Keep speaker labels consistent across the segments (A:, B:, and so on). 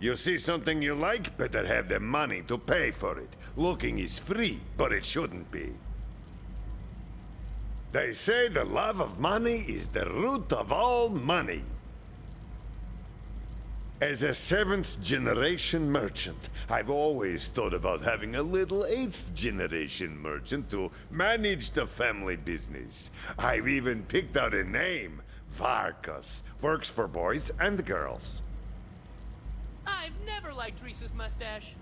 A: You see something you like, better have the money to pay for it. Looking is free, but it shouldn't be. They say the love of money is the root of all money. As a 7th-generation merchant, I've always thought about having a little 8th-generation merchant to manage the family business. I've even picked out a name. Varkas. Works for boys and girls.
B: I've never liked Reese's mustache.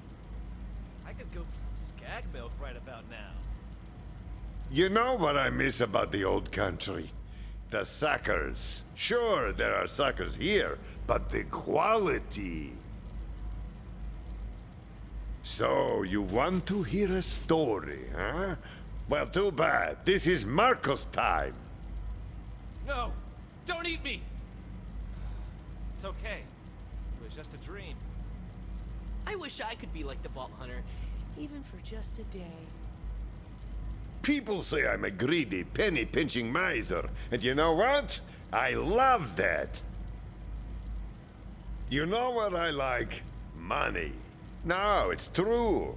C: I could go for some skag milk right about now.
A: You know what I miss about the old country? The suckers. Sure, there are suckers here, but the quality. So, you want to hear a story, huh? Well, too bad. This is Marco's time.
C: No! Don't eat me! It's okay. It was just a dream.
B: I wish I could be like the Vault Hunter, even for just a day.
A: People say I'm a greedy, penny-pinching miser, and you know what? I love that. You know what I like? Money. No, it's true.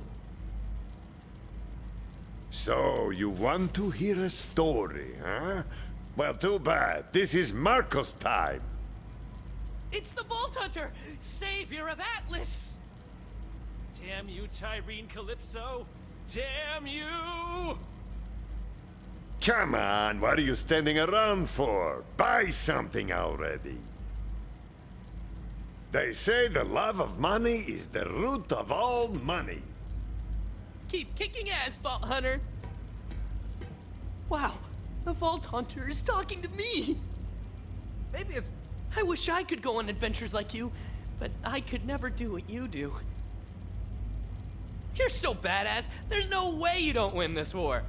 A: So, you want to hear a story, huh? Well, too bad. This is Marco's time.
B: It's the Vault Hunter, savior of Atlas!
C: Damn you, Tyrene Calypso! Damn you!
A: Come on, what are you standing around for? Buy something already. They say the love of money is the root of all money.
B: Keep kicking ass, Vault Hunter! Wow, the Vault Hunter is talking to me!
C: Maybe it's...
B: I wish I could go on adventures like you, but I could never do what you do. You're so badass, there's no way you don't win this war.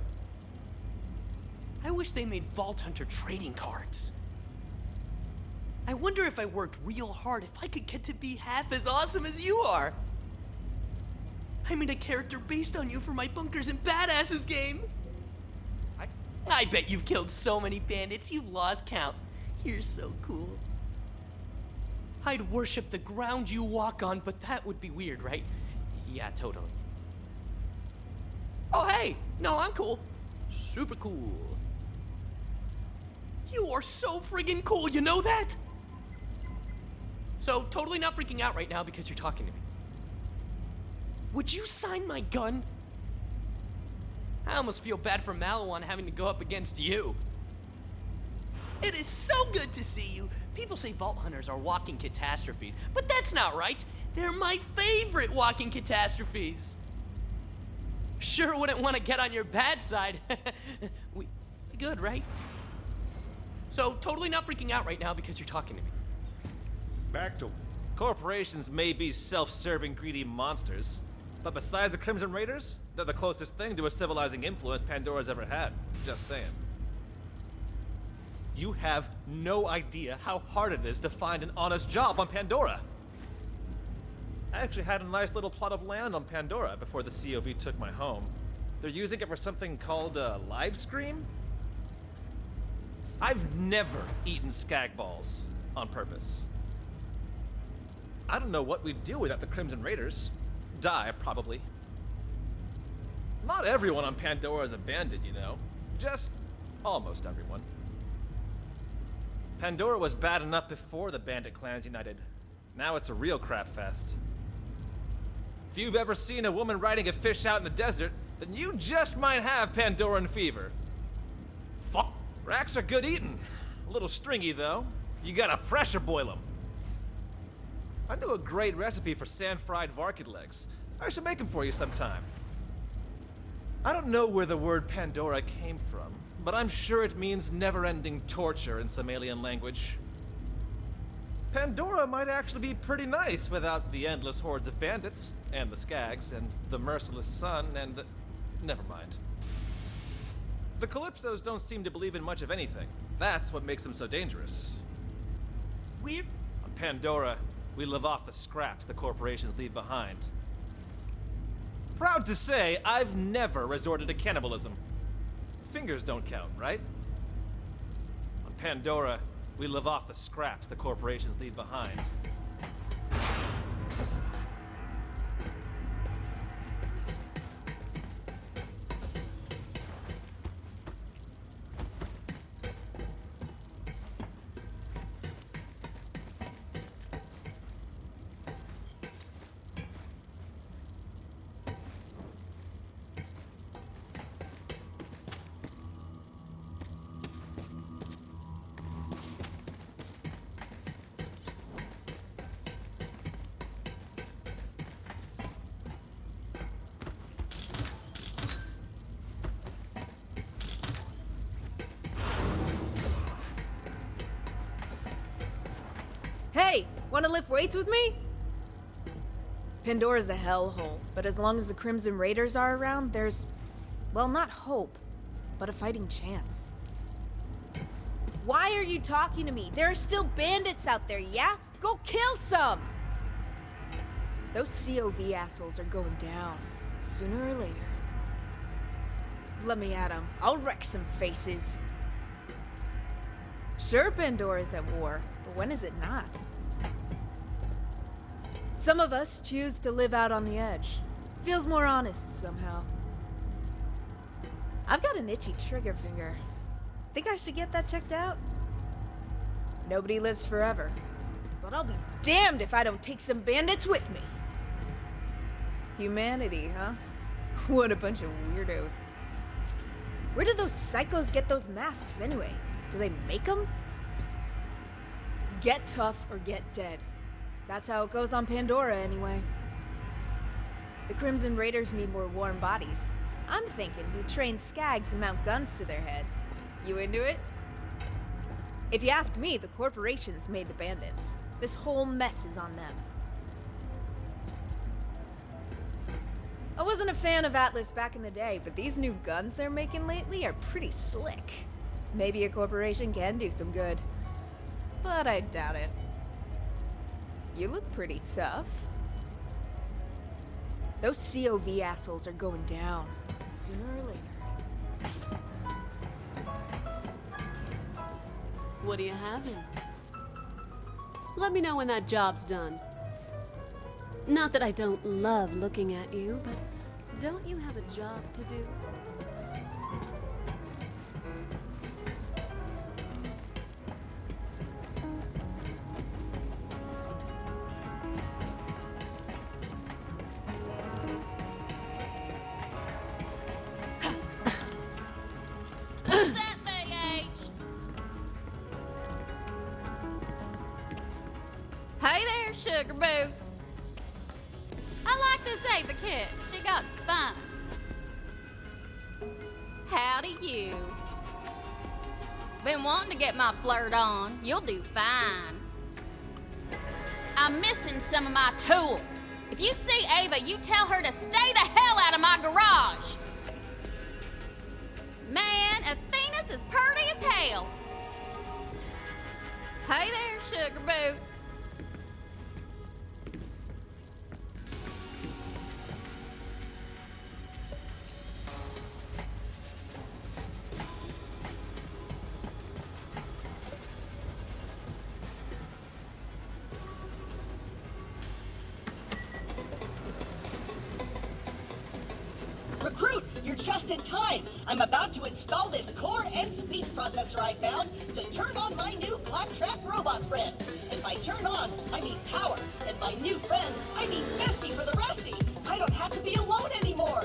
B: I wish they made Vault Hunter trading cards. I wonder if I worked real hard if I could get to be half as awesome as you are. I made a character based on you for my Bunkers and Badasses game. I bet you've killed so many bandits you've lost count. You're so cool. I'd worship the ground you walk on, but that would be weird, right? Yeah, totally. Oh, hey! No, I'm cool. Super cool. You are so friggin' cool, you know that? So, totally not freaking out right now because you're talking to me. Would you sign my gun? I almost feel bad for Malawan having to go up against you. It is so good to see you. People say Vault Hunters are walking catastrophes, but that's not right. They're my favorite walking catastrophes. Sure wouldn't want to get on your bad side. we good, right? So, totally not freaking out right now because you're talking to me.
A: Back to...
C: Corporations may be self-serving, greedy monsters, but besides the Crimson Raiders, they're the closest thing to a civilizing influence Pandora's ever had. Just saying. You have no idea how hard it is to find an honest job on Pandora. I actually had a nice little plot of land on Pandora before the COV took my home. They're using it for something called live stream? I've never eaten skag balls on purpose. I don't know what we'd do without the Crimson Raiders. Die, probably. Not everyone on Pandora is a bandit, you know. Just almost everyone. Pandora was bad enough before the bandit clans united. Now it's a real crap fest. If you've ever seen a woman riding a fish out in the desert, then you just might have Pandoran fever. Fuck. Racks are good eating. A little stringy, though. You gotta pressure boil them. I know a great recipe for sand-fried Varkid legs. I should make them for you sometime. I don't know where the word Pandora came from, but I'm sure it means never-ending torture in some alien language. Pandora might actually be pretty nice without the endless hordes of bandits, and the skags, and the merciless sun, and the... Never mind. The Calypsos don't seem to believe in much of anything. That's what makes them so dangerous.
B: Weird.
C: On Pandora, we live off the scraps the corporations leave behind. Proud to say, I've never resorted to cannibalism. Fingers don't count, right? On Pandora, we live off the scraps the corporations leave behind.
D: Wanna lift weights with me? Pandora's a hellhole, but as long as the Crimson Raiders are around, there's, well, not hope, but a fighting chance. Why are you talking to me? There are still bandits out there, yeah? Go kill some! Those COV assholes are going down, sooner or later. Let me at them. I'll wreck some faces. Sure, Pandora's at war, but when is it not? Some of us choose to live out on the edge. Feels more honest somehow. I've got an itchy trigger finger. Think I should get that checked out? Nobody lives forever, but I'll be damned if I don't take some bandits with me. Humanity, huh? What a bunch of weirdos. Where do those psychos get those masks anyway? Do they make them? Get tough or get dead. That's how it goes on Pandora anyway. The Crimson Raiders need more warm bodies. I'm thinking we train skags and mount guns to their head. You into it? If you ask me, the corporations made the bandits. This whole mess is on them. I wasn't a fan of Atlas back in the day, but these new guns they're making lately are pretty slick. Maybe a corporation can do some good. But I doubt it. You look pretty tough. Those COV assholes are going down, sooner or later.
E: What are you having? Let me know when that job's done. Not that I don't love looking at you, but don't you have a job to do?
F: What's that, BH? Hey there, sugar boots. I like this Ava kid. She got spine. Howdy, you. Been wanting to get my flirt on. You'll do fine. I'm missing some of my tools. If you see Ava, you tell her to stay the hell out of my garage. Man, Athena's as purty as hell. Hey there, sugar boots.
G: Recruit, you're just in time. I'm about to install this core and speech processor I found to turn on my new claptrap robot friend. And by turn on, I mean power. And by new friend, I mean bestie for the restie. I don't have to be alone anymore.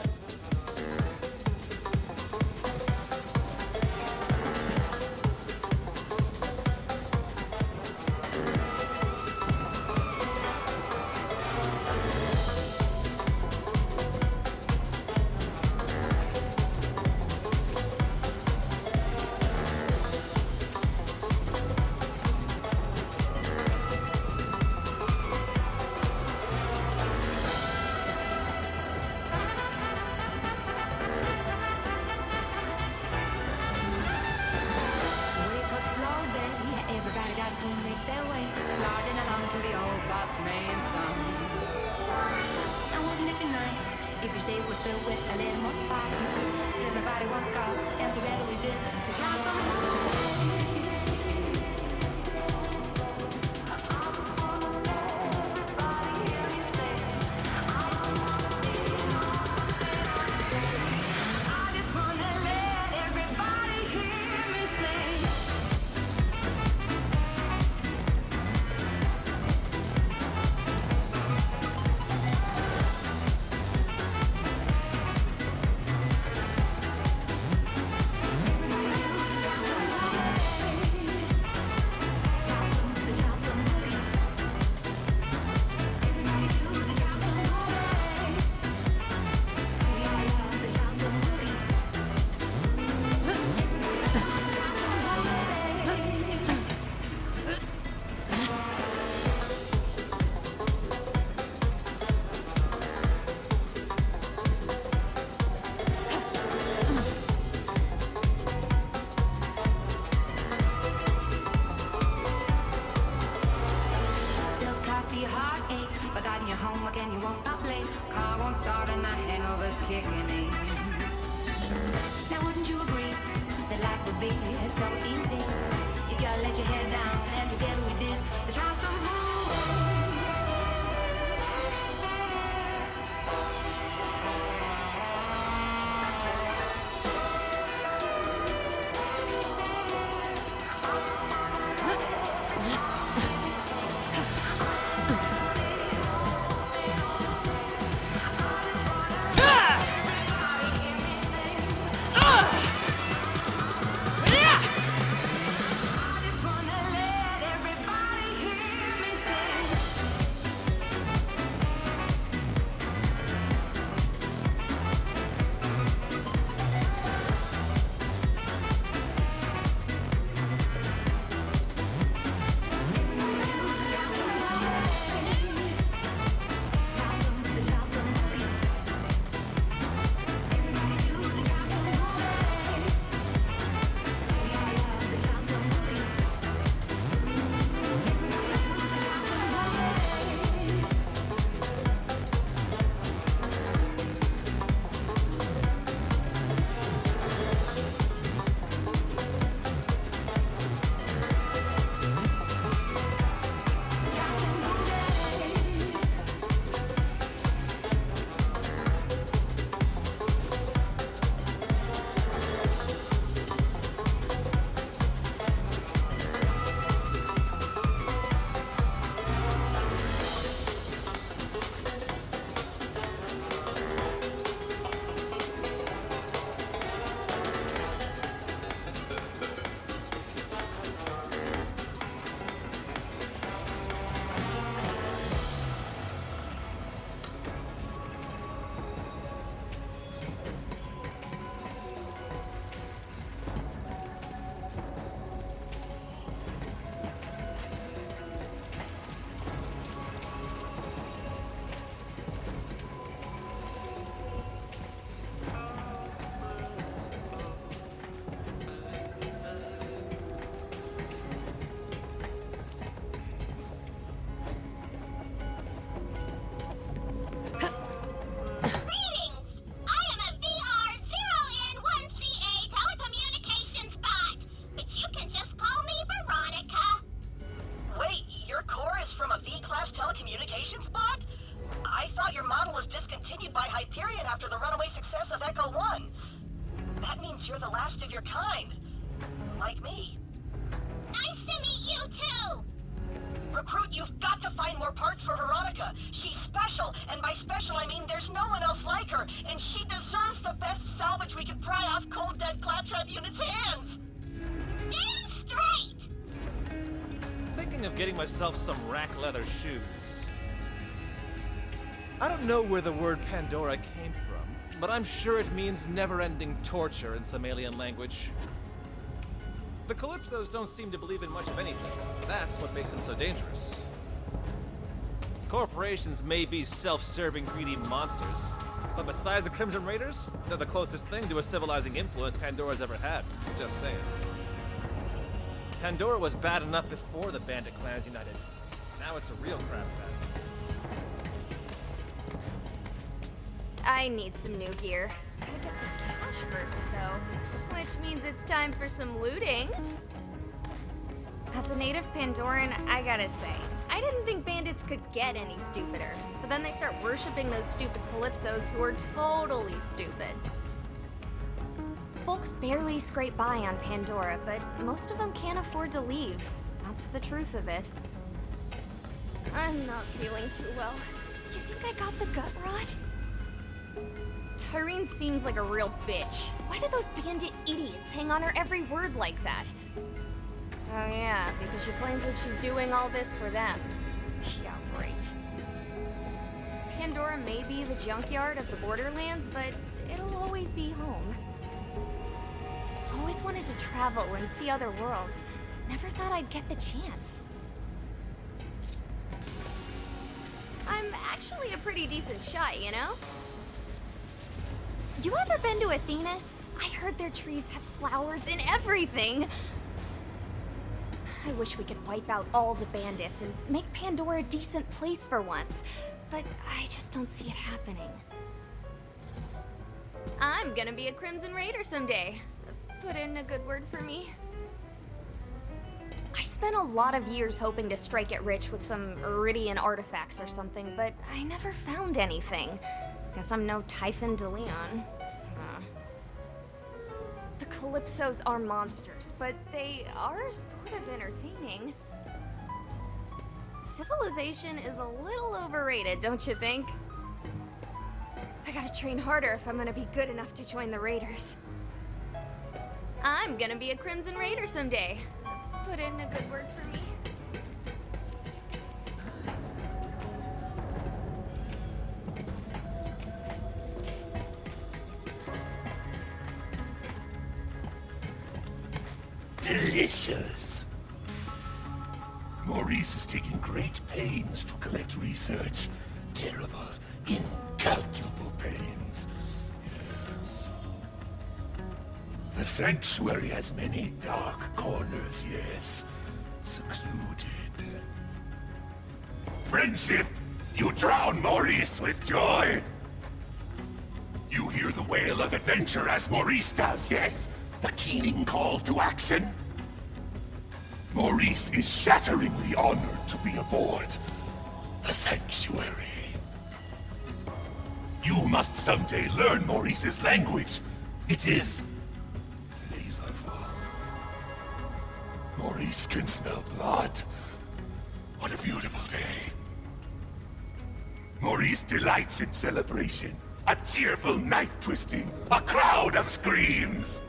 H: Wake up slow day, everybody got to make their way, plodding along to the old boss man song. Now wouldn't it be nice if each day was filled with a little more sparkles? Everybody work out, and together we did the shine from the I just wanna let everybody hear me sing. Everybody, you just be a heartache. Forgotten your homework and you won't stop late. Car won't start and the hangover's kicking in. Now wouldn't you agree that life would be so easy if you let your head down and together we did the Charleston Blues?
G: You're the last of your kind. Like me.
F: Nice to meet you, too!
G: Recruit, you've got to find more parts for Veronica. She's special, and by special I mean there's no one else like her, and she deserves the best salvage we can pry off cold dead claptrap unit's hands.
F: Damn straight!
C: Thinking of getting myself some rack leather shoes. I don't know where the word Pandora came from, but I'm sure it means never-ending torture in some alien language. The Calypsos don't seem to believe in much of anything. That's what makes them so dangerous. Corporations may be self-serving, greedy monsters, but besides the Crimson Raiders, they're the closest thing to a civilizing influence Pandora's ever had. Just saying. Pandora was bad enough before the bandit clans united. Now it's a real crap fest.
D: I need some new gear. Gotta get some cash first, though. Which means it's time for some looting. As a native Pandoran, I gotta say, I didn't think bandits could get any stupider. But then they start worshipping those stupid Calypsos who are totally stupid. Folks barely scrape by on Pandora, but most of them can't afford to leave. That's the truth of it. I'm not feeling too well. You think I got the gut rot? Tyrene seems like a real bitch. Why do those bandit idiots hang on her every word like that? Oh yeah, because she claims that she's doing all this for them. Yeah, right. Pandora may be the junkyard of the Borderlands, but it'll always be home. Always wanted to travel and see other worlds. Never thought I'd get the chance. I'm actually a pretty decent shot, you know? You ever been to Athenas? I heard their trees have flowers and everything. I wish we could wipe out all the bandits and make Pandora a decent place for once, but I just don't see it happening. I'm gonna be a Crimson Raider someday. Put in a good word for me. I spent a lot of years hoping to strike it rich with some Iridian artifacts or something, but I never found anything. Guess I'm no Typhon de Leon. The Calypsos are monsters, but they are sort of entertaining. Civilization is a little overrated, don't you think? I gotta train harder if I'm gonna be good enough to join the Raiders. I'm gonna be a Crimson Raider someday. Put in a good word for me.
I: Delicious. Maurice is taking great pains to collect research. Terrible, incalculable pains. Yes. The sanctuary has many dark corners, yes. Secluded. Friendship! You drown Maurice with joy! You hear the wail of adventure as Maurice does, yes? The keening call to action? Maurice is shatteringly honored to be aboard the sanctuary. You must someday learn Maurice's language. It is flavorful. Maurice can smell blood. What a beautiful day. Maurice delights in celebration. A cheerful knife twisting. A crowd of screams.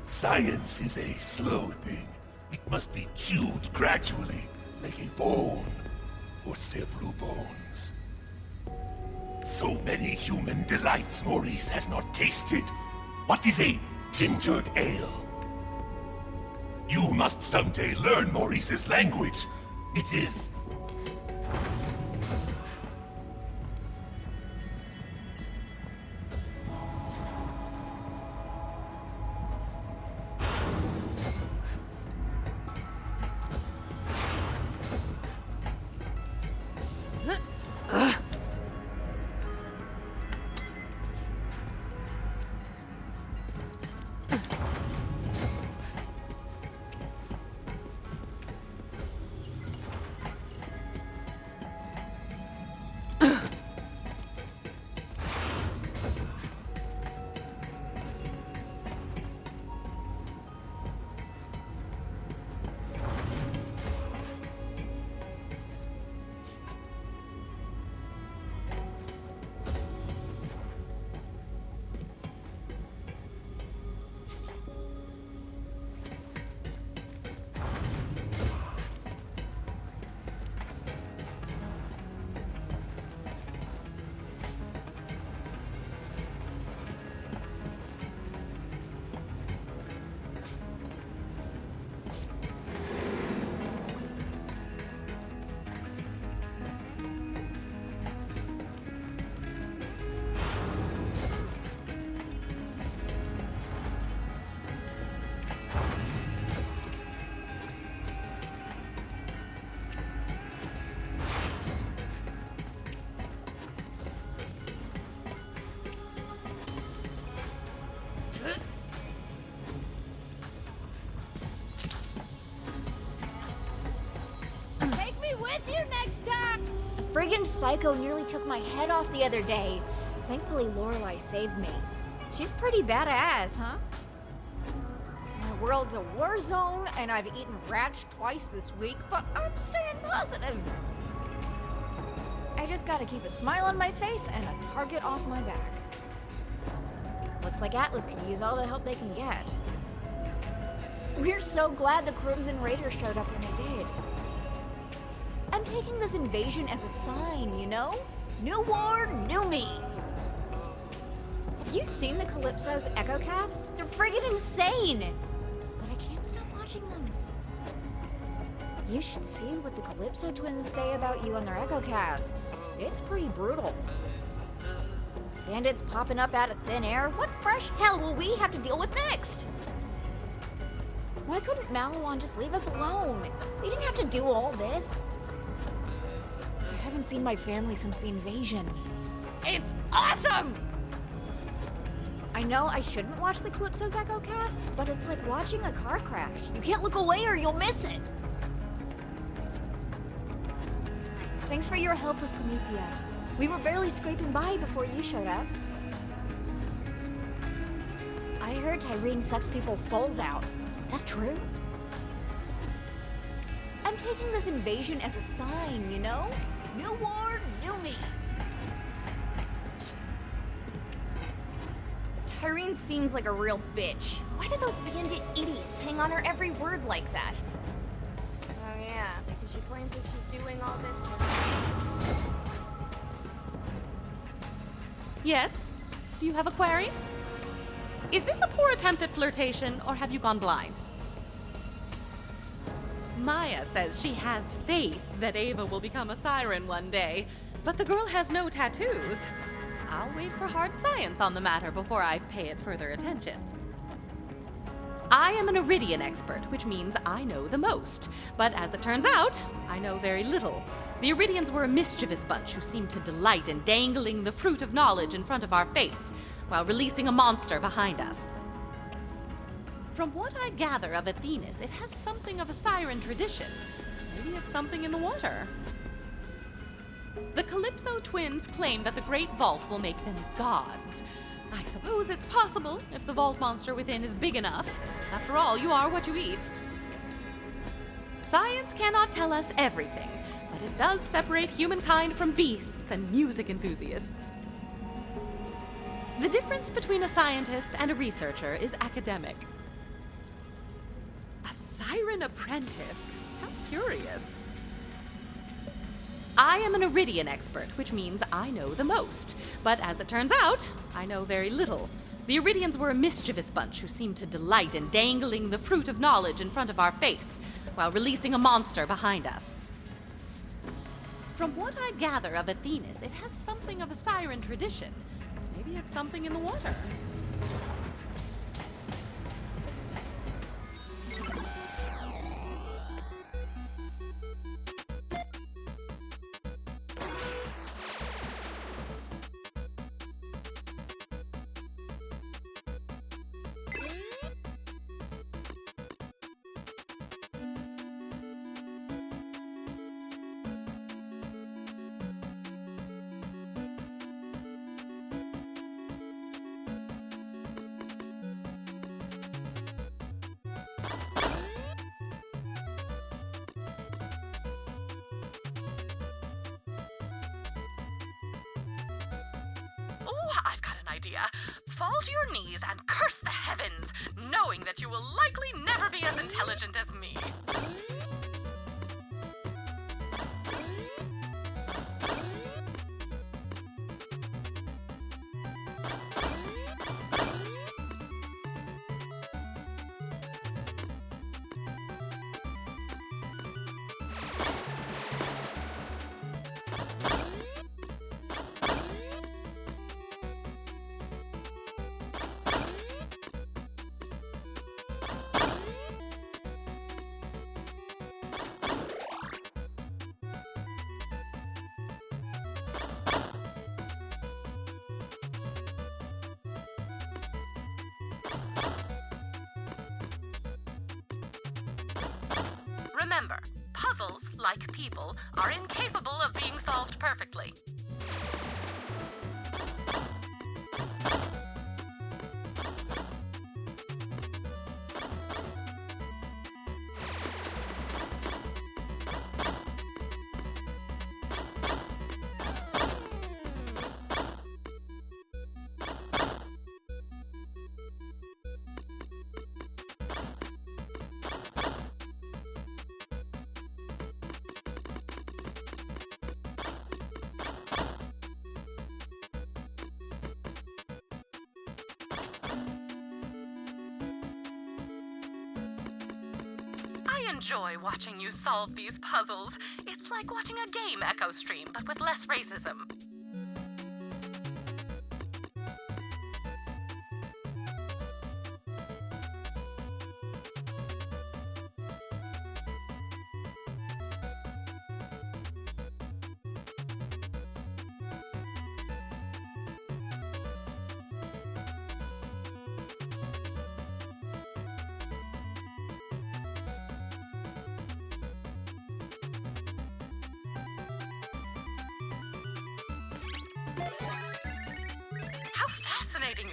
I: Science is a slow thing. It must be chewed gradually, like a bone, or several bones. So many human delights Maurice has not tasted. What is a gingered ale? You must someday learn Maurice's language. It is...
D: Take me with you next time! A friggin' psycho nearly took my head off the other day. Thankfully, Lorelei saved me. She's pretty badass, huh? My world's a war zone, and I've eaten rats twice this week, but I'm staying positive. I just gotta keep a smile on my face and a target off my back. Looks like Atlas can use all the help they can get. We're so glad the Crimson Raiders showed up when they did. I'm taking this invasion as a sign, you know? New war, new me. Have you seen the Calypso's echo casts? They're friggin' insane! But I can't stop watching them. You should see what the Calypso twins say about you on their echo casts. It's pretty brutal. Bandits popping up out of thin air? What fresh hell will we have to deal with next? Why couldn't Malawan just leave us alone? They didn't have to do all this. I haven't seen my family since the invasion. It's awesome! I know I shouldn't watch the Calypso's Echo casts, but it's like watching a car crash. You can't look away or you'll miss it. Thanks for your help with Promethea. We were barely scraping by before you showed up. I heard Tyreen sucks people's souls out. Is that true? I'm taking this invasion as a sign, you know? New war, new me. Tyreen seems like a real bitch. Why do those bandit idiots hang on her every word like that? Oh yeah, because she claims that she's doing all this for...
J: Yes? Do you have a query? Is this a poor attempt at flirtation, or have you gone blind? Maya says she has faith that Ava will become a siren one day, but the girl has no tattoos. I'll wait for hard science on the matter before I pay it further attention. I am an Iridian expert, which means I know the most. But as it turns out, I know very little. The Iridians were a mischievous bunch who seemed to delight in dangling the fruit of knowledge in front of our face, while releasing a monster behind us. From what I gather of Athenas, it has something of a siren tradition. Maybe it's something in the water. The Calypso twins claim that the Great Vault will make them gods. I suppose it's possible if the vault monster within is big enough. After all, you are what you eat. Science cannot tell us everything, but it does separate humankind from beasts and music enthusiasts. The difference between a scientist and a researcher is academic. A siren apprentice? How curious. I am an Iridian expert, which means I know the most. But as it turns out, I know very little. The Iridians were a mischievous bunch who seemed to delight in dangling the fruit of knowledge in front of our face, while releasing a monster behind us. From what I gather of Athenas, it has something of a siren tradition. Maybe it's something in the water. Oh, I've got an idea. Fall to your knees and curse the heavens, knowing that you will likely never be as intelligent as me. Remember, puzzles, like people, are incapable of being solved perfectly. I enjoy watching you solve these puzzles. It's like watching a game echo stream, but with less racism.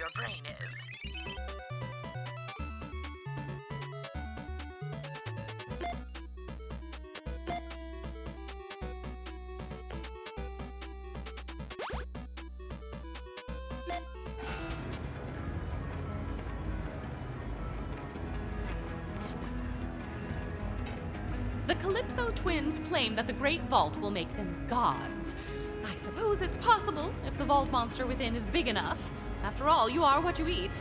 J: your brain is. The Calypso twins claim that the Great Vault will make them gods. I suppose it's possible if the vault monster within is big enough. After all, you are what you eat.